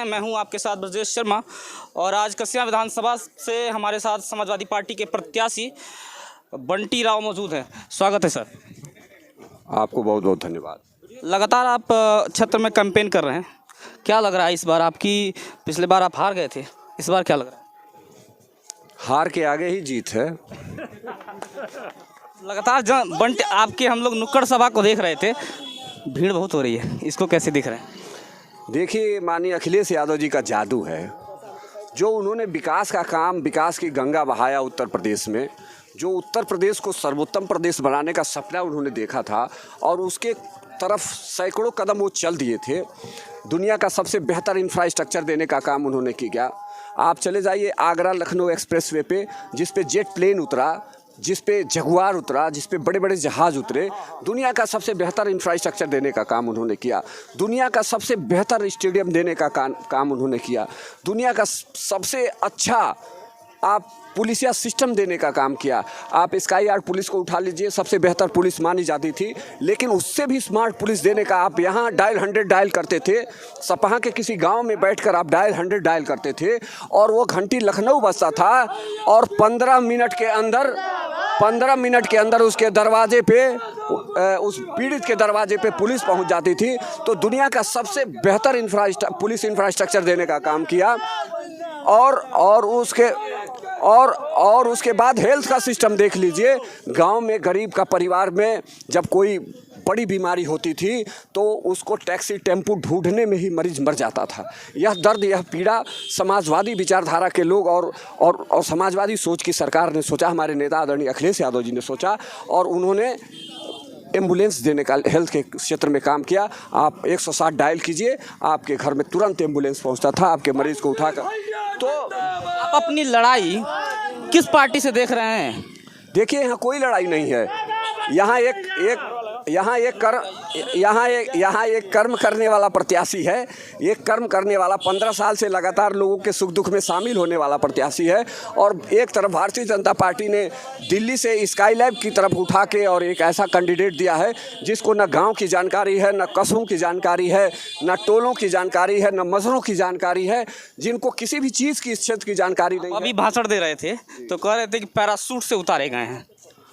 मैं हूं आपके साथ ब्रजेश शर्मा और आज कस्या विधानसभा से हमारे साथ समाजवादी पार्टी के प्रत्याशी बंटी राव मौजूद हैं। स्वागत है सर। आपको बहुत बहुत धन्यवाद। लगातार आप क्षेत्र में कैंपेन कर रहे हैं, क्या लग रहा है इस बार आपकी? पिछले बार आप हार गए थे, इस बार क्या लग रहा है? हार के आगे ही जीत है। लगातार बंटी आपके हम लोग नुक्कड़ सभा को देख रहे थे, भीड़ बहुत हो रही है, इसको कैसे दिख रहे हैं? देखिए, माननीय अखिलेश यादव जी का जादू है। जो उन्होंने विकास का काम, विकास की गंगा बहाया उत्तर प्रदेश में, जो उत्तर प्रदेश को सर्वोत्तम प्रदेश बनाने का सपना उन्होंने देखा था और उसके तरफ सैकड़ों कदम वो चल दिए थे। दुनिया का सबसे बेहतर इंफ्रास्ट्रक्चर देने का काम उन्होंने किया। आप चले जाइए आगरा लखनऊ एक्सप्रेसवे पे, जिस पे जेट प्लेन उतरा, जिस पे जगुआर उतरा, जिस पे बड़े बड़े जहाज़ उतरे। दुनिया का सबसे बेहतर इंफ्रास्ट्रक्चर देने का काम उन्होंने किया। दुनिया का सबसे बेहतर स्टेडियम देने का काम उन्होंने किया। दुनिया का सबसे अच्छा आप पुलिसिया सिस्टम देने का काम किया। आप स्काई आर्ट पुलिस को उठा लीजिए, सबसे बेहतर पुलिस मानी जाती थी, लेकिन उससे भी स्मार्ट पुलिस देने का आप यहाँ डायल 100 डायल करते थे। सपहा के किसी गांव में बैठकर आप डायल 100 डायल करते थे और वो घंटी लखनऊ बजता था और 15 मिनट के अंदर उसके दरवाजे पे, उस पीड़ित के दरवाजे पे पुलिस पहुंच जाती थी। तो दुनिया का सबसे बेहतर पुलिस इंफ्रास्ट्रक्चर देने का काम किया। और उसके बाद हेल्थ का सिस्टम देख लीजिए। गांव में गरीब का परिवार में जब कोई बड़ी बीमारी होती थी तो उसको टैक्सी टेम्पू ढूंढने में ही मरीज मर जाता था। यह दर्द, यह पीड़ा समाजवादी विचारधारा के लोग और समाजवादी सोच की सरकार ने सोचा, हमारे नेता आदरणीय अखिलेश यादव जी ने सोचा और उन्होंने एम्बुलेंस देने का हेल्थ के क्षेत्र में काम किया। आप 160 डायल कीजिए, आपके घर में तुरंत एम्बुलेंस पहुंचता था आपके मरीज को उठाकर। तो आप अपनी लड़ाई किस पार्टी से देख रहे हैं? देखिए, यहाँ कोई लड़ाई नहीं है। यहाँ एक कर्म करने वाला प्रत्याशी है। एक कर्म करने वाला 15 साल से लगातार लोगों के सुख दुख में शामिल होने वाला प्रत्याशी है। और एक तरफ भारतीय जनता पार्टी ने दिल्ली से स्काई लैब की तरफ उठा के और एक ऐसा कैंडिडेट दिया है जिसको न गांव की जानकारी है, न कस्बों की जानकारी है, न टोलों की जानकारी है, न मजरों की जानकारी है, जिनको किसी भी चीज़ की, इस क्षेत्र की जानकारी नहीं। अभी भाषण दे रहे थे तो कह रहे थे कि पैराशूट से उतारे गए हैं।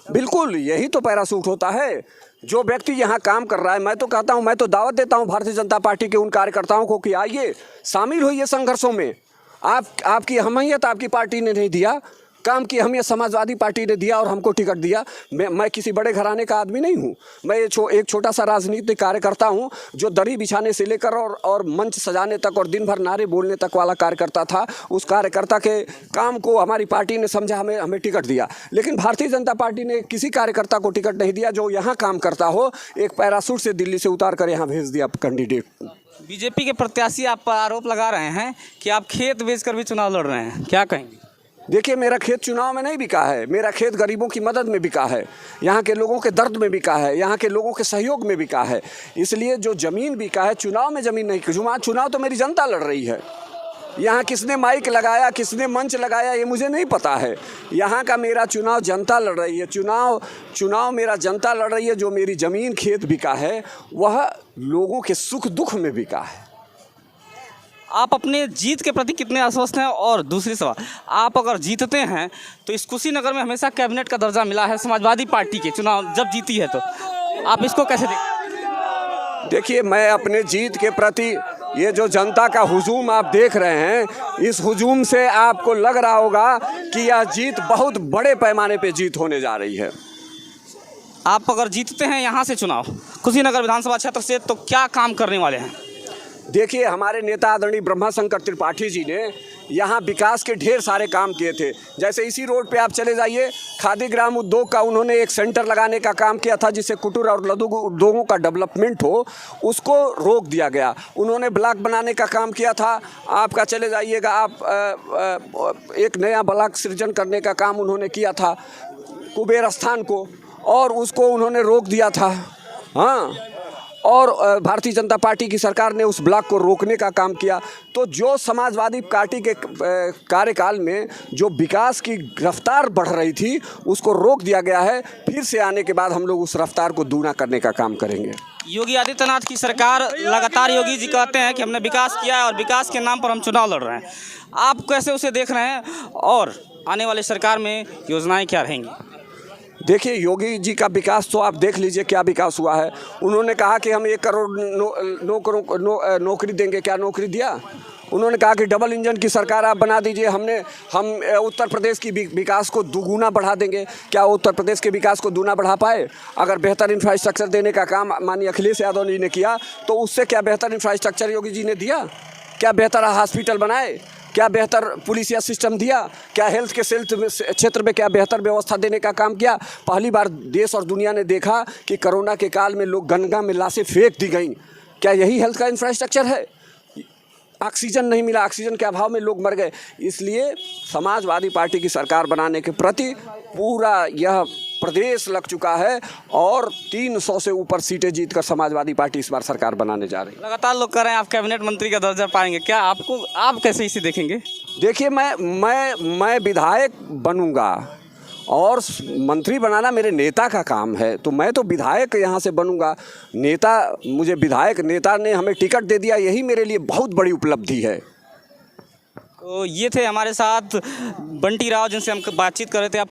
बिल्कुल, यही तो पैराशूट होता है। जो व्यक्ति यहाँ काम कर रहा है, मैं तो कहता हूँ, मैं तो दावत देता हूँ भारतीय जनता पार्टी के उन कार्यकर्ताओं को कि आइए, शामिल होइए संघर्षों में। आपकी अहमियत आपकी पार्टी ने नहीं दिया, काम की अहमियत समाजवादी पार्टी ने दिया और हमको टिकट दिया। मैं किसी बड़े घराने का आदमी नहीं हूँ। मैं एक छोटा सा राजनीतिक कार्यकर्ता हूँ जो दरी बिछाने से लेकर और मंच सजाने तक और दिन भर नारे बोलने तक वाला कार्यकर्ता था। उस कार्यकर्ता के काम को हमारी पार्टी ने समझा, हमें टिकट दिया। लेकिन भारतीय जनता पार्टी ने किसी कार्यकर्ता को टिकट नहीं दिया जो यहाँ काम करता हो। एक पैराशूट से दिल्ली से उतार कर यहाँ भेज दिया कैंडिडेट। बीजेपी के प्रत्याशी आप पर आरोप लगा रहे हैं कि आप खेत बेचकर भी चुनाव लड़ रहे हैं, क्या कहेंगे? देखिए, मेरा खेत चुनाव में नहीं बिका है, मेरा खेत गरीबों की मदद में बिका है, यहाँ के लोगों के दर्द में बिका है, यहाँ के लोगों के सहयोग में बिका है। इसलिए जो ज़मीन बिका है, चुनाव में ज़मीन नहीं। चुनाव तो मेरी जनता लड़ रही है। यहाँ किसने माइक लगाया, किसने मंच लगाया, ये मुझे नहीं पता है। यहाँ का मेरा चुनाव जनता लड़ रही है। चुनाव मेरा जनता लड़ रही है। जो मेरी ज़मीन खेत बिका है वह लोगों के सुख दुख में बिका है। आप अपने जीत के प्रति कितने आश्वस्त हैं? और दूसरी सवाल, आप अगर जीतते हैं तो इस कुशीनगर में हमेशा कैबिनेट का दर्जा मिला है समाजवादी पार्टी के, चुनाव जब जीती है तो आप इसको कैसे देखते? देखिए, मैं अपने जीत के प्रति, ये जो जनता का हुजूम आप देख रहे हैं, इस हुजूम से आपको लग रहा होगा कि यह जीत बहुत बड़े पैमाने पे जीत होने जा रही है। आप अगर जीतते हैं यहाँ से चुनाव कुशीनगर विधानसभा क्षेत्र से, तो क्या काम करने वाले हैं? देखिए, हमारे नेता आदरणीय ब्रह्माशंकर त्रिपाठी जी ने यहाँ विकास के ढेर सारे काम किए थे। जैसे इसी रोड पे आप चले जाइए, खादी ग्राम उद्योग का उन्होंने एक सेंटर लगाने का काम किया था जिससे कुटीर और लघु उद्योगों का डेवलपमेंट हो, उसको रोक दिया गया। उन्होंने ब्लॉक बनाने का काम किया था। आपका चले जाइएगा, आप एक नया ब्लॉक सृजन करने का काम उन्होंने किया था कुबेर स्थान को, और उसको उन्होंने रोक दिया था। हाँ, और भारतीय जनता पार्टी की सरकार ने उस ब्लॉक को रोकने का काम किया। तो जो समाजवादी पार्टी के कार्यकाल में जो विकास की रफ्तार बढ़ रही थी उसको रोक दिया गया है। फिर से आने के बाद हम लोग उस रफ्तार को दूना करने का काम करेंगे। योगी आदित्यनाथ की सरकार लगातार, योगी जी कहते हैं कि हमने विकास किया है और विकास के नाम पर हम चुनाव लड़ रहे हैं। आप कैसे उसे देख रहे हैं और आने वाली सरकार में योजनाएं क्या रहेंगी? देखिए, योगी जी का विकास तो आप देख लीजिए क्या विकास हुआ है। उन्होंने कहा कि हम 1 करोड़ नौकरी देंगे। क्या नौकरी दिया? उन्होंने कहा कि डबल इंजन की सरकार आप बना दीजिए, हम उत्तर प्रदेश की विकास को दुगुना बढ़ा देंगे। क्या उत्तर प्रदेश के विकास को दूना बढ़ा पाए? अगर बेहतर इंफ्रास्ट्रक्चर देने का काम माननीय अखिलेश यादव जी ने किया तो उससे क्या बेहतर इंफ्रास्ट्रक्चर योगी जी ने दिया? क्या बेहतर हॉस्पिटल बनाए? क्या बेहतर पुलिसिया सिस्टम दिया? क्या हेल्थ के क्षेत्र में क्या बेहतर व्यवस्था देने का काम किया? पहली बार देश और दुनिया ने देखा कि कोरोना के काल में लोग गंगा में लाशें फेंक दी गई। क्या यही हेल्थ का इंफ्रास्ट्रक्चर है? ऑक्सीजन नहीं मिला, ऑक्सीजन के अभाव में लोग मर गए। इसलिए समाजवादी पार्टी की सरकार बनाने के प्रति पूरा यह प्रदेश लग चुका है और 300 से ऊपर सीटें जीतकर समाजवादी पार्टी इस बार सरकार बनाने जा रही है। लगातार लोग कह रहे हैं आप कैबिनेट मंत्री का दर्जा पाएंगे, क्या आप कैसे इसे देखेंगे? देखिए, मैं विधायक बनूंगा और मंत्री बनाना मेरे नेता का काम है, तो मैं तो विधायक यहाँ से बनूंगा। मुझे विधायक नेता ने हमें टिकट दे दिया, यही मेरे लिए बहुत बड़ी उपलब्धि है। तो ये थे हमारे साथ बंटी राव जिनसे हम बातचीत कर रहे थे। आप